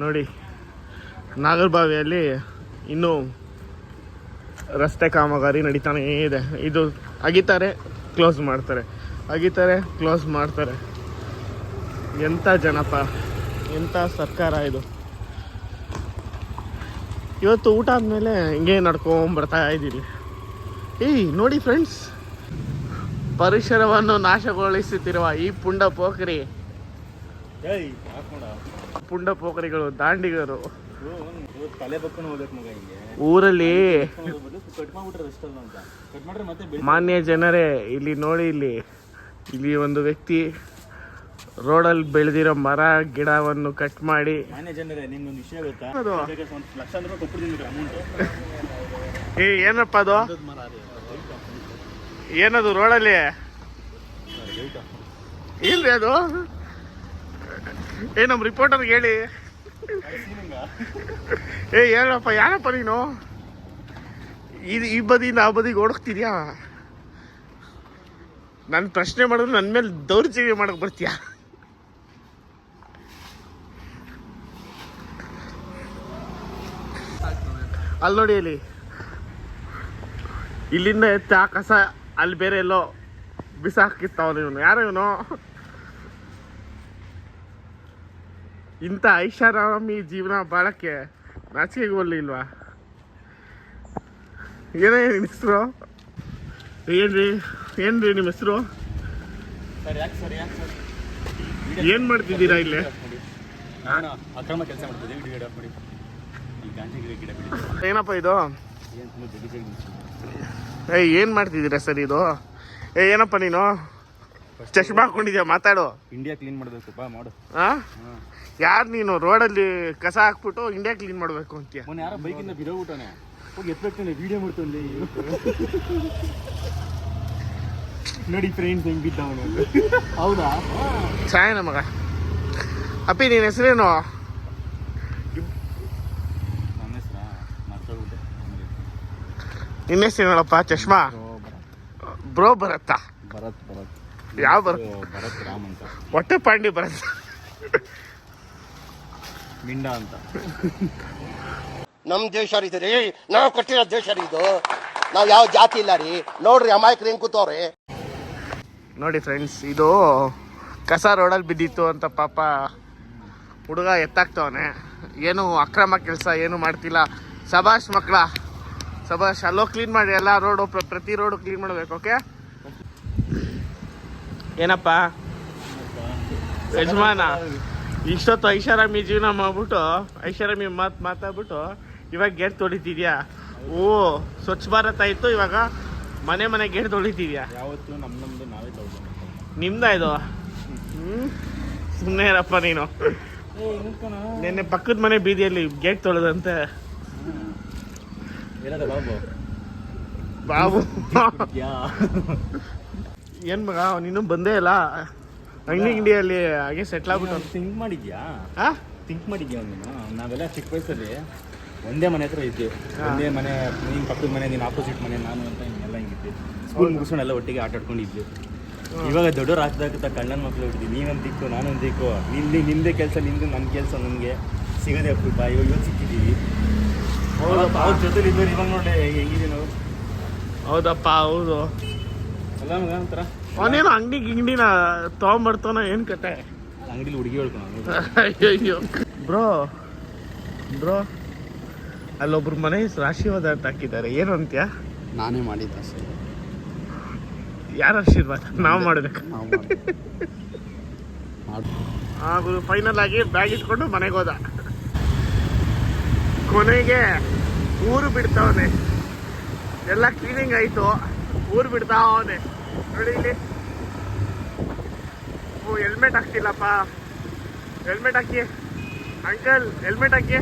ನೋಡಿ, ನಾಗರಬಾವಿಯಲ್ಲಿ ಇನ್ನೂ ರಸ್ತೆ ಕಾಮಗಾರಿ ನಡೀತಾನೇ ಇದೆ. ಇದು ಅಗಿತಾರೆ, ಕ್ಲೋಸ್ ಮಾಡ್ತಾರೆ, ಅಗಿತಾರೆ, ಕ್ಲೋಸ್ ಮಾಡ್ತಾರೆ. ಎಂಥ ಜನಪ, ಎಂಥ ಸರ್ಕಾರ ಇದು. ಇವತ್ತು ಊಟ ಆದಮೇಲೆ ಹಿಂಗೆ ನಡ್ಕೊಂಬರ್ತಾ ಇದ್ದೀವಿ. ನೋಡಿ ಫ್ರೆಂಡ್ಸ್, ಪರಿಸರವನ್ನು ನಾಶಗೊಳಿಸುತ್ತಿರುವ ಈ ಪುಂಡ ಪೋಖರಿಗಳು, ದಾಂಡಿಗರು ಊರಲ್ಲಿ ಮಾನ್ಯ ಜನರೇ, ಇಲ್ಲಿ ನೋಡಿ, ಇಲ್ಲಿ ಒಂದು ವ್ಯಕ್ತಿ ರೋಡಲ್ಲಿ ಬೆಳೆದಿರೋ ಮರ ಗಿಡವನ್ನು ಕಟ್ ಮಾಡಿ. ಏನಪ್ಪ ಅದು? ಏನದು ರೋಡಲ್ಲಿ? ಇಲ್ರಿ ಅದು. ನಮ್ಮ ರಿಪೋರ್ಟರ್ಗೆ ಹೇಳಿ. ಹೇಳಪ್ಪ, ಯಾರಪ್ಪ ನೀನು? ಈ ಬದಿಯಿಂದ ಆ ಬದಿಗೆ ಓಡಿಸ್ತಿದ್ಯಾ? ನಾನು ಪ್ರಶ್ನೆ ಮಾಡಿದ್ರೆ ನನ್ನ ಮೇಲೆ ದೌರ್ಜನ್ಯ ಮಾಡಕ್ ಬರ್ತೀಯಾ? ಅಲ್ಲಿ ನೋಡಿ, ಇಲ್ಲಿಂದ ಎತ್ತ ಆ ಕಸ ಅಲ್ಲಿ ಬೇರೆ ಎಲ್ಲೋ ಬಿಸಾಕಿರ್ತಾವನು ಇವನು. ಯಾರು ಇವನು? ಇಂಥ ಐಷಾರಾಮಿ ಜೀವನ ಬಾಳಕ್ಕೆ ನಾಚಿಕೆಗೆ ಬರ್ಲಿಲ್ವಾ? ಏನೇ ನಿಮ್ಮ ಹೆಸರು? ಏನ್ರಿ ನಿಮ್ಮ ಹೆಸರು? ಏನ್ ಮಾಡ್ತಿದ್ದೀರಾ ಇಲ್ಲಿ? ಅಕ್ರಮ ಕೆಲಸ ಮಾಡ್ತಿದ್ದೀವಿ. ಏನಪ್ಪ ಇದು? ಏನ್ ಮಾಡ್ತಿದ್ದೀರಾ ಸರ್ ಇದು? ಏನಪ್ಪ ನೀನು ಚಶ್ಮಾ ಹಾಕೊಂಡಿದ್ಯಾ? ಮಾತಾಡು. ಇಂಡಿಯಾ ಕ್ಲೀನ್ ಮಾಡ್ಬೇಕು ಮಾಡು. ಯಾರು ನೀನು? ರೋಡಲ್ಲಿ ಕಸ ಹಾಕ್ಬಿಟ್ಟು ಇಂಡಿಯಾ ಕ್ಲೀನ್ ಮಾಡ್ಬೇಕು ಅಂತೀಯ? ಯಾರೋ ಬೈಕಿಂದ ಬಿಡೋಗ್ಬಿಟ್ಟಾನೆ, ಹೋಗಿ ಎತ್ತಬೇಕಾನೆ, ವಿಡಿಯೋ ಮಾಡ್ತಾನೆ. ನೋಡಿ ಫ್ರೆಂಡ್ಸ್ ಹೆಂಗ್ ಬಿದ್ದವನು. ಹೌದಾ? ಚಾಯನ ಮಗ. ಅಪ್ಪಿ, ನಿನ್ನ ಹೆಸರೇನು? ನಿನ್ನ ಹೆಸರು ಹೇಳಪ್ಪ. ಚಶ್ಮಾ ಬ್ರೋ ಬರತ್ತಾ? ಭರತ್. ಯಾವ ಭರತ್ ರಾಮ್ ಅಂತ. ಹೊಟ್ಟೆ ಪಾಂಡಿ ಭರತ್. ಮಿಂಡ ಅಂತ. ನಮ್ಮ ದೇಶ ರೀ, ನಾವು ಕಟ್ಟಿರೋ ದೇಶ ರೀ ಇದು. ನಾವು ಯಾವ ಜಾತಿ ಇಲ್ಲ ರೀ. ನೋಡ್ರಿ ಅಮಾಯಕರು ಹೆಂಗ್ ಕೂತವ್ರಿ. ನೋಡಿ ಫ್ರೆಂಡ್ಸ್, ಇದು ಕಸ ರೋಡಲ್ಲಿ ಬಿದ್ದಿತ್ತು ಅಂತ ಪಾಪ ಹುಡುಗ ಎತ್ತಾಕ್ತವನೆ. ಏನು ಅಕ್ರಮ ಕೆಲಸ ಏನು ಮಾಡ್ತಿಲ್ಲ. ಸಭಾಷ್ ಮಕ್ಕಳ, ಸಭಾಷ್. ಅಲ್ಲೋ ಕ್ಲೀನ್ ಮಾಡಿ, ಎಲ್ಲ ರೋಡು, ಪ್ರತಿ ರೋಡು ಕ್ಲೀನ್ ಮಾಡಬೇಕು. ಓಕೆ? ಏನಪ್ಪ ಯಜಮಾನ, ಇಷ್ಟೊತ್ತು ಐಷಾರಾಮಿ ಜೀವನ ಮಾಡ್ಬಿಟ್ಟು, ಐಷಾರಾಮಿ ಮಾತಾಡ್ಬಿಟ್ಟು ಇವಾಗ ಗೇಟ್ ತೊಳಿತಿದ್ಯಾ? ಓ, ಸ್ವಚ್ಛ ಭಾರತ್ ಆಯಿತು, ಇವಾಗ ಮನೆ ಗೇಟ್ ತೊಳಿತಿದ್ಯಾ? ಯಾವತ್ತು ನಮ್ದು ನಾವೇ ತೊಳ್ಕೊಂಡು. ನಿಮ್ದ ಇದು? ಸುಮ್ಮನೆ ಇರಪ್ಪ ನೀನು. ನಿನ್ನೆ ಪಕ್ಕದ ಮನೆ ಬೀದಿಯಲ್ಲಿ ಗೇಟ್ ತೊಳೆದಂತೆ. ಬಾಬು ಏನ್ ಮಗ, ನೀನು ಬಂದೇ ಇಲ್ಲ ಅಂಗಡಿಯಲ್ಲಿ ಹಾಗೆ ಸೆಟ್ಲ್ ಆಗ್ಬಿಟ್ಟು. ಥಿಂಕ್ ಮಾಡಿದ್ಯಾ? ನೀನು? ನಾವೆಲ್ಲ ಚಿಕ್ಕ ವಯಸ್ಸಲ್ಲಿ ಒಂದೇ ಮನೆ ಹತ್ರ ಇದ್ದೆ. ಒಂದೇ ಮನೆ, ನೀನು ಪಕ್ಕದ ಮನೆ, ನೀನು ಆಪೋಸಿಟ್ ಮನೆ, ನಾನು ಅಂತ ಹಿಂಗೆಲ್ಲ ಹಿಂಗಿದ್ದೆ. ಸ್ಕೂಲ್ ಮುಗಿಸ್ಕೊಂಡೆಲ್ಲ ಒಟ್ಟಿಗೆ ಆಟ ಆಡ್ಕೊಂಡಿದ್ದೆ. ಇವಾಗ ದೊಡ್ಡವ್ರು ಆಗ್ತಾ ಕಣ್ಣನ ಮಕ್ಳು ಹೊಡ್ತೀವಿ. ನೀನೊಂದು ದಿಕ್ಕು, ನಾನೊಂದು ದಿಕ್ಕು. ನಿಂದೇ ಕೆಲಸ ನಿಂದು, ನನ್ನ ಕೆಲಸ ನನಗೆ ಸಿಗೋದೇ ಅಪ್ರೂಪ. ಇವಾಗ ಸಿಕ್ಕಿದ್ದೀವಿ. ಹೌದಪ್ಪ, ಅವ್ರ ಜೊತೆಲಿ ಇದ್ದವ್ರು ಇವಾಗ ನೋಡಿ ಹೆಂಗಿದ್ದೀವಿ ನಾವು. ಹೌದಪ್ಪ, ಹೌದು. ಅಲ್ಲ ಮಗ ಒಂಥರ ಅವನೇನು ಅಂಗಡಿನ ತೊಗೊಂಬರ್ತಾನ? ಏನು ಕತೆ? ಅಂಗಡಿಲಿ ಹುಡುಗಿ ಹೇಳ್ಕೊಂಡು. ಅಯ್ಯೋ ಬ್ರೋ, ಅಲ್ಲೊಬ್ರು ಮನೆ ಹೆಸರು ಆಶೀರ್ವಾದ ಅಂತ ಹಾಕಿದ್ದಾರೆ. ಏನು ಅಂತ್ಯ? ನಾನೇ ಮಾಡಿದ್ದೆ ಸರ್. ಯಾರ ಆಶೀರ್ವಾದ? ನಾವು ಮಾಡಬೇಕು. ಹಾಗೂ ಫೈನಲ್ ಆಗಿ ಬ್ಯಾಗ್ ಇಟ್ಕೊಂಡು ಮನೆಗೆ ಹೋದ. ಕೊನೆಗೆ ಊರು ಬಿಡ್ತಾವನೆ. ಎಲ್ಲ ಕ್ಲೀನಿಂಗ್ ಆಯಿತು, ಊರು ಬಿಡ್ತಾವನೆ. ನೋಡಿ ಇಲ್ಲಿ. ಹೆಲ್ಮೆಟ್ ಹಾಕ್ತಿಲ್ಲಪ್ಪ. ಹೆಲ್ಮೆಟ್ ಹಾಕಿ ಅಂಕಲ್, ಹೆಲ್ಮೆಟ್ ಹಾಕಿ.